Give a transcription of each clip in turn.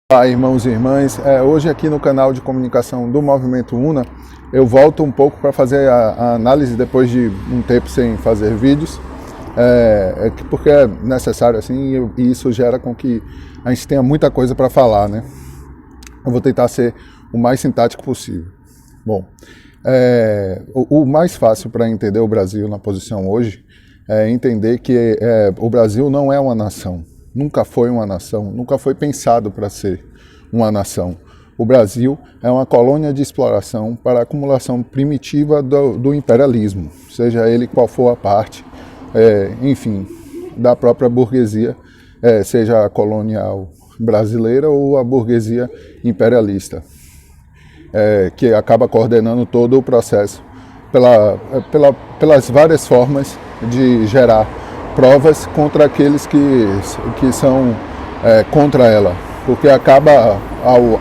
Olá, irmãos e irmãs. Hoje aqui no canal de comunicação do Movimento UNA, eu volto um pouco para fazer a análise depois de um tempo sem fazer vídeos, porque é necessário assim e isso gera com que a gente tenha muita coisa para falar, né? Eu vou tentar ser o mais sintático possível. Bom, o mais fácil para entender o Brasil na posição hoje é entender que o Brasil não é uma nação. Nunca foi uma nação, nunca foi pensado para ser uma nação. O Brasil é uma colônia de exploração para a acumulação primitiva do imperialismo, seja ele qual for a parte, enfim, da própria burguesia, seja a colonial brasileira ou a burguesia imperialista, que acaba coordenando todo o processo pelas várias formas de gerar provas contra aqueles que são contra ela, porque acaba,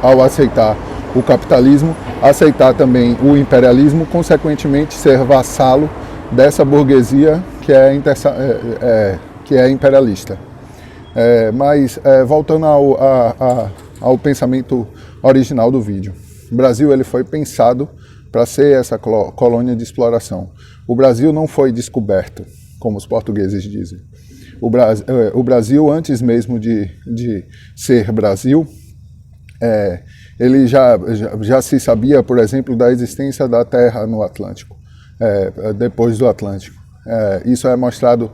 ao aceitar o capitalismo, aceitar também o imperialismo, consequentemente ser vassalo dessa burguesia que é imperialista. Mas voltando ao pensamento original do vídeo, o Brasil ele foi pensado para ser essa colônia de exploração. O Brasil não foi descoberto, como os portugueses dizem. O Brasil, antes mesmo de ser Brasil, ele já se sabia, por exemplo, da existência da Terra no Atlântico, depois do Atlântico. Isso é mostrado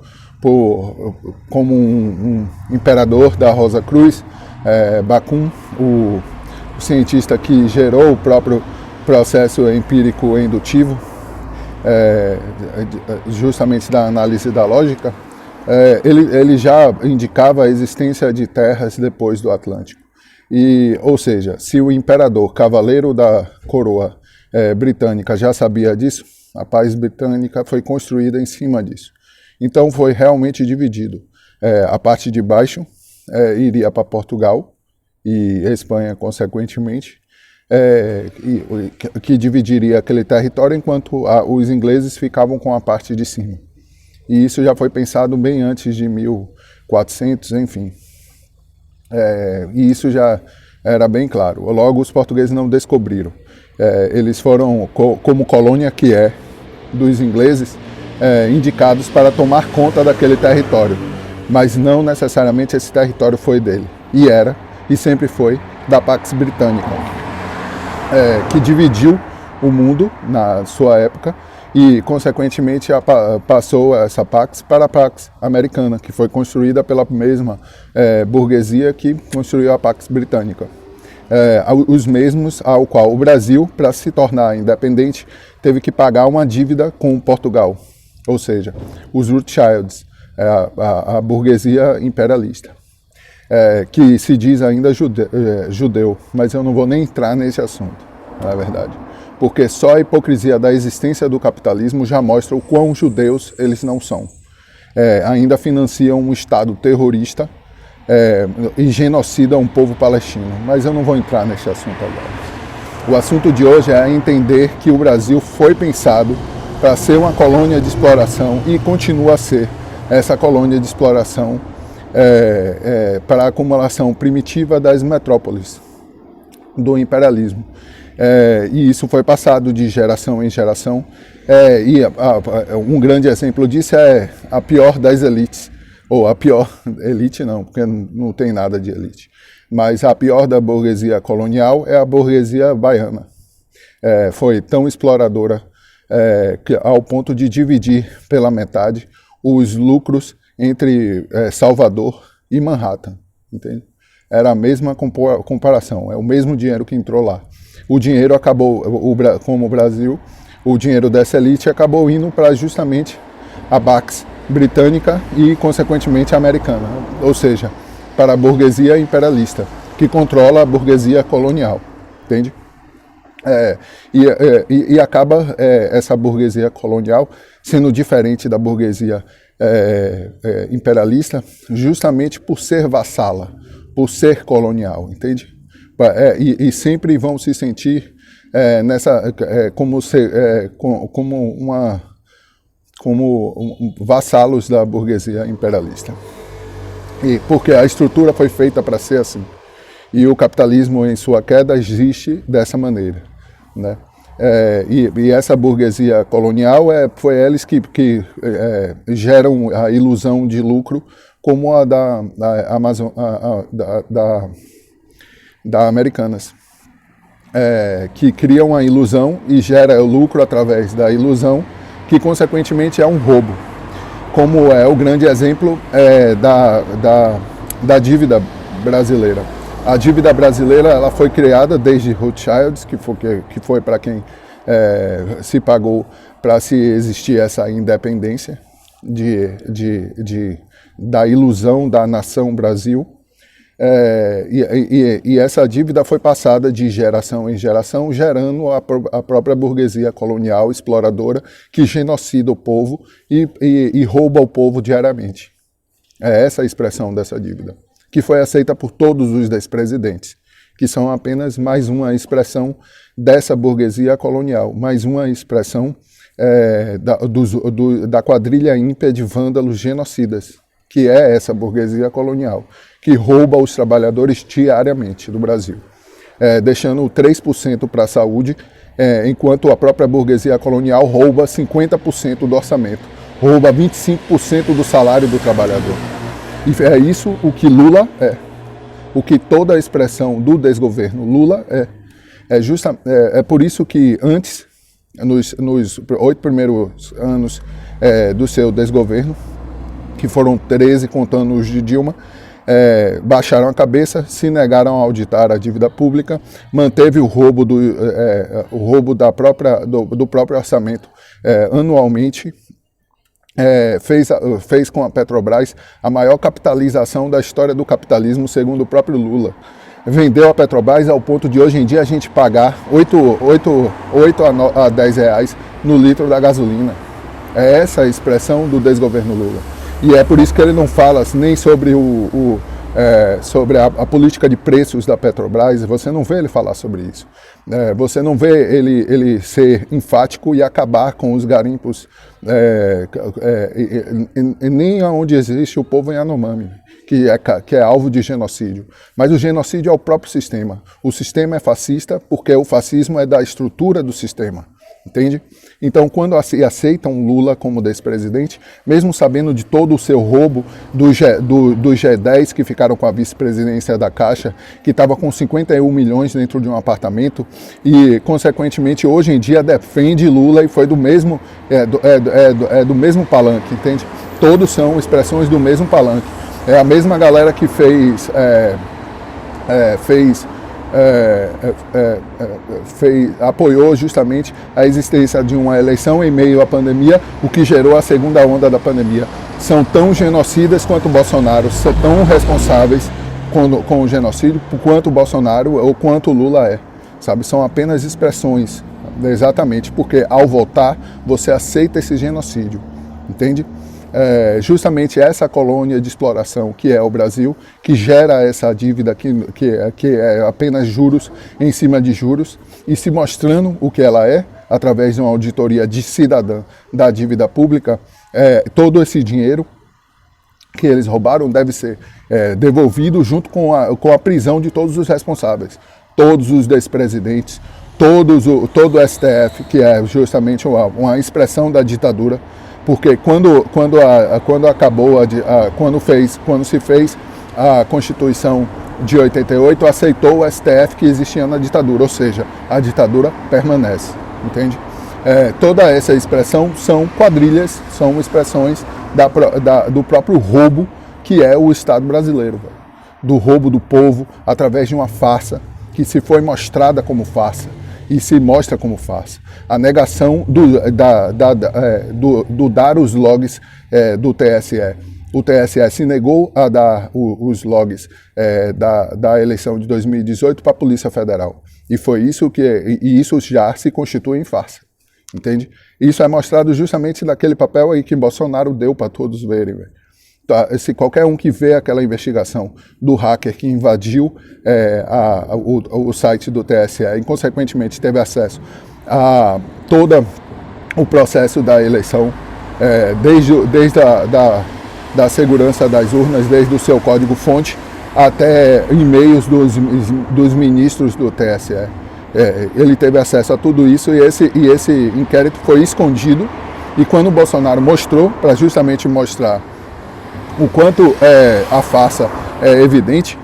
como um imperador da Rosa Cruz, Bacum, o cientista que gerou o próprio processo empírico indutivo, justamente da análise da lógica, ele já indicava a existência de terras depois do Atlântico. Ou seja, se o imperador cavaleiro da coroa britânica já sabia disso, a paz britânica foi construída em cima disso. Então foi realmente dividido. A parte de baixo iria para Portugal e Espanha, consequentemente, que dividiria aquele território, enquanto os ingleses ficavam com a parte de cima. E isso já foi pensado bem antes de 1400, enfim. E isso já era bem claro. Logo, os portugueses não descobriram. Eles foram, como colônia que dos ingleses, indicados para tomar conta daquele território. Mas não necessariamente esse território foi dele. E sempre foi da Pax Britânica. Que dividiu o mundo na sua época e, consequentemente, passou essa Pax para a Pax Americana, que foi construída pela mesma burguesia que construiu a Pax Britânica. Os mesmos ao qual o Brasil, para se tornar independente, teve que pagar uma dívida com Portugal, ou seja, os Rothschilds, a burguesia imperialista. Que se diz ainda judeu, mas eu não vou nem entrar nesse assunto, na verdade. Porque só a hipocrisia da existência do capitalismo já mostra o quão judeus eles não são. Ainda financiam um Estado terrorista e genocida um povo palestino, mas eu não vou entrar nesse assunto agora. O assunto de hoje é entender que o Brasil foi pensado para ser uma colônia de exploração e continua a ser essa colônia de exploração para a acumulação primitiva das metrópoles do imperialismo. E isso foi passado de geração em geração. Um grande exemplo disso é a pior das elites, ou a pior elite não, porque não tem nada de elite, mas a pior da burguesia colonial é a burguesia baiana. Foi tão exploradora ao ponto de dividir pela metade os lucros entre Salvador e Manhattan, entende? Era a mesma comparação, é o mesmo dinheiro que entrou lá. O dinheiro acabou, como o Brasil, o dinheiro dessa elite acabou indo para justamente a Pax Britânica e, consequentemente, a americana, ou seja, para a burguesia imperialista, que controla a burguesia colonial, entende? E acaba essa burguesia colonial sendo diferente da burguesia imperialista, justamente por ser vassala, por ser colonial, entende? E sempre vão se sentir como vassalos da burguesia imperialista. Porque a estrutura foi feita para ser assim. E o capitalismo em sua queda existe dessa maneira, né? E essa burguesia colonial foi eles que geram a ilusão de lucro como a da Amazon, da Americanas, que cria uma ilusão e gera o lucro através da ilusão, que consequentemente é um roubo, como é o grande exemplo da dívida brasileira. A dívida brasileira ela foi criada desde Rothschilds, que foi para quem se pagou para se existir essa independência da ilusão da nação Brasil. E essa dívida foi passada de geração em geração, gerando a própria burguesia colonial exploradora que genocida o povo e rouba o povo diariamente. É essa a expressão dessa dívida, que foi aceita por todos os ex-presidentes, que são apenas mais uma expressão dessa burguesia colonial, mais uma expressão da quadrilha ímpia de vândalos genocidas, que é essa burguesia colonial, que rouba os trabalhadores diariamente do Brasil, deixando 3% para a saúde, enquanto a própria burguesia colonial rouba 50% do orçamento, rouba 25% do salário do trabalhador. E é isso o que Lula é, o que toda a expressão do desgoverno Lula é. É por isso que antes, nos 8 primeiros anos do seu desgoverno, que foram 13 contando os de Dilma, baixaram a cabeça, se negaram a auditar a dívida pública, manteve o roubo do próprio orçamento anualmente, fez com a Petrobras a maior capitalização da história do capitalismo, segundo o próprio Lula. Vendeu a Petrobras ao ponto de hoje em dia a gente pagar 8 a 10 reais no litro da gasolina. É essa a expressão do desgoverno Lula. E é por isso que ele não fala nem sobre sobre a política de preços da Petrobras. Você não vê ele falar sobre isso. Você não vê ele ser enfático e acabar com os garimpos, nem onde existe o povo em Yanomami, que é alvo de genocídio. Mas o genocídio é o próprio sistema. O sistema é fascista porque o fascismo é da estrutura do sistema. Entende? Então, quando aceitam Lula como ex-presidente, mesmo sabendo de todo o seu roubo do G10 que ficaram com a vice-presidência da Caixa, que estava com 51 milhões dentro de um apartamento, e, consequentemente, hoje em dia defende Lula e foi do mesmo palanque, entende? Todos são expressões do mesmo palanque. É a mesma galera que apoiou justamente a existência de uma eleição em meio à pandemia, o que gerou a segunda onda da pandemia. São tão genocidas quanto Bolsonaro, são tão responsáveis com o genocídio quanto Bolsonaro ou quanto Lula é. Sabe? São apenas expressões, exatamente, porque ao votar você aceita esse genocídio, entende? Justamente essa colônia de exploração que é o Brasil, que gera essa dívida que é apenas juros em cima de juros, e se mostrando o que ela é, através de uma auditoria de cidadã da dívida pública, todo esse dinheiro que eles roubaram deve ser devolvido junto com a prisão de todos os responsáveis, todos os ex-presidentes, todo o STF, que é justamente uma expressão da ditadura. Porque quando se fez a Constituição de 88, aceitou o STF que existia na ditadura, ou seja, a ditadura permanece, entende? Toda essa expressão são quadrilhas, são expressões do próprio roubo que é o Estado brasileiro, velho. Do roubo do povo através de uma farsa que se foi mostrada como farsa. E se mostra como farsa. A negação do dar os logs do TSE. O TSE se negou a dar os logs da eleição de 2018 para a Polícia Federal. E foi isso isso já se constitui em farsa. Entende? Isso é mostrado justamente naquele papel aí que Bolsonaro deu para todos verem, velho. Se qualquer um que vê aquela investigação do hacker que invadiu o site do TSE e, consequentemente, teve acesso a todo o processo da eleição, desde da segurança das urnas, desde o seu código-fonte até e-mails dos ministros do TSE. Ele teve acesso a tudo isso e esse inquérito foi escondido. E quando o Bolsonaro mostrou, para justamente mostrar o quanto a farsa é evidente,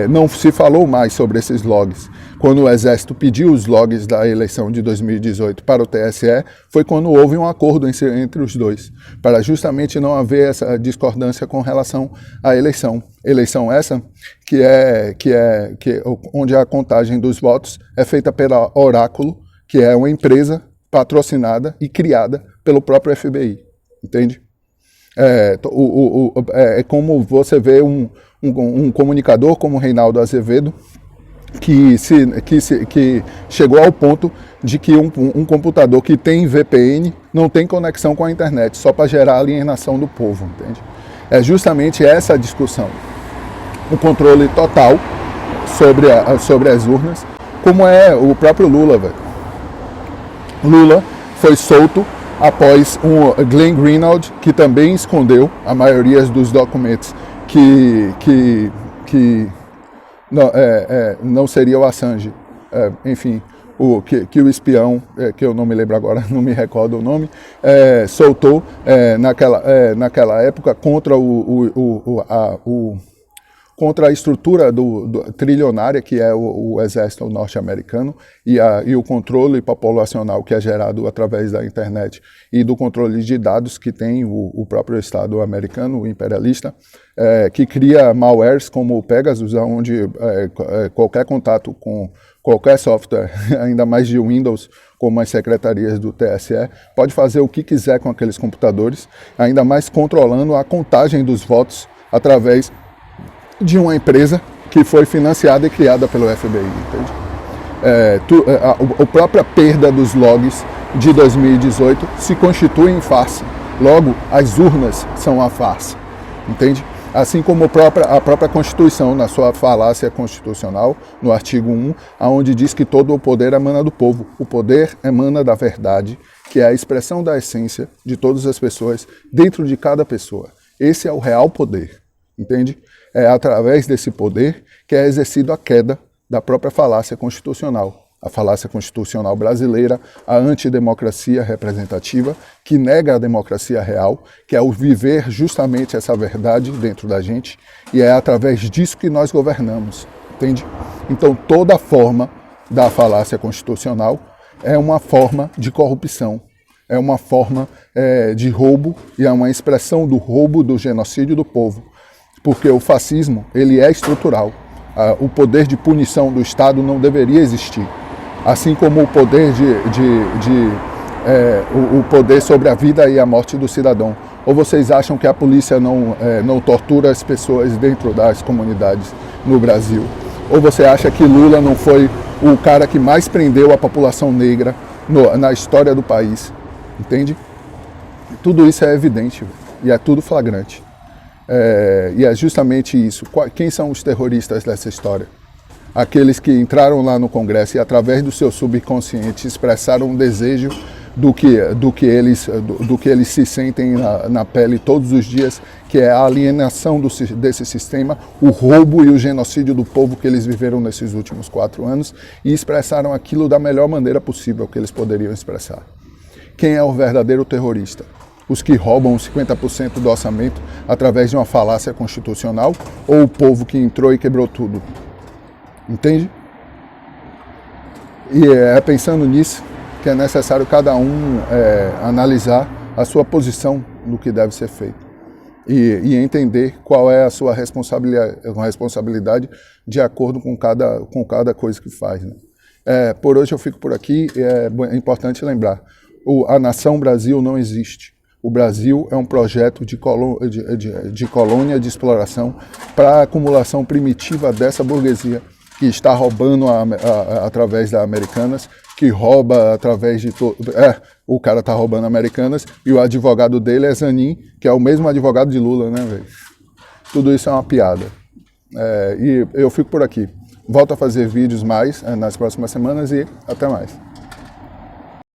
não se falou mais sobre esses logs. Quando o Exército pediu os logs da eleição de 2018 para o TSE, foi quando houve um acordo entre os dois, para justamente não haver essa discordância com relação à eleição. Eleição essa onde a contagem dos votos é feita pela Oráculo, que é uma empresa patrocinada e criada pelo próprio FBI, entende? É como você vê um comunicador como Reinaldo Azevedo, que chegou ao ponto de que um computador que tem VPN não tem conexão com a internet, só para gerar alienação do povo, entende? É justamente essa a discussão. O controle total sobre as urnas, como é o próprio Lula, velho. Lula foi solto após Glenn Greenwald, que também escondeu a maioria dos documentos que não seria o Assange, enfim, que o espião, que eu não me lembro agora, não me recordo o nome, soltou naquela época contra a estrutura trilionária que é o exército norte-americano e o controle populacional que é gerado através da internet e do controle de dados que tem o próprio Estado americano, o imperialista, que cria malwares como o Pegasus, onde qualquer contato com qualquer software, ainda mais de Windows, como as secretarias do TSE, pode fazer o que quiser com aqueles computadores, ainda mais controlando a contagem dos votos através de uma empresa que foi financiada e criada pelo FBI, entende? A própria perda dos logs de 2018 se constitui em farsa. Logo, as urnas são a farsa, entende? Assim como a própria Constituição, na sua falácia constitucional, no artigo 1, onde diz que todo o poder emana do povo. O poder emana da verdade, que é a expressão da essência de todas as pessoas dentro de cada pessoa. Esse é o real poder, entende? É através desse poder que é exercido a queda da própria falácia constitucional. A falácia constitucional brasileira, a antidemocracia representativa, que nega a democracia real, que é o viver justamente essa verdade dentro da gente, e é através disso que nós governamos, entende? Então toda forma da falácia constitucional é uma forma de corrupção, é uma forma de roubo e é uma expressão do roubo, do genocídio do povo. Porque o fascismo, ele é estrutural. O poder de punição do Estado não deveria existir. Assim como o poder o poder sobre a vida e a morte do cidadão. Ou vocês acham que a polícia não tortura as pessoas dentro das comunidades no Brasil? Ou você acha que Lula não foi o cara que mais prendeu a população negra na história do país? Entende? Tudo isso é evidente e é tudo flagrante. E é justamente isso. Quem são os terroristas dessa história? Aqueles que entraram lá no Congresso e, através do seu subconsciente, expressaram um desejo do que eles se sentem na pele todos os dias, que é a alienação desse sistema, o roubo e o genocídio do povo que eles viveram nesses últimos 4 anos, e expressaram aquilo da melhor maneira possível que eles poderiam expressar. Quem é o verdadeiro terrorista? Os que roubam os 50% do orçamento através de uma falácia constitucional, ou o povo que entrou e quebrou tudo? Entende? E é pensando nisso que é necessário cada um analisar a sua posição no que deve ser feito e entender qual é a sua responsabilidade de acordo com cada coisa que faz, né? Por hoje eu fico por aqui. É importante lembrar, a nação Brasil não existe. O Brasil é um projeto de colônia de exploração para a acumulação primitiva dessa burguesia que está roubando através das Americanas, que rouba através de... o cara está roubando Americanas e o advogado dele é Zanin, que é o mesmo advogado de Lula, né, velho? Tudo isso é uma piada. E eu fico por aqui. Volto a fazer vídeos mais nas próximas semanas e até mais.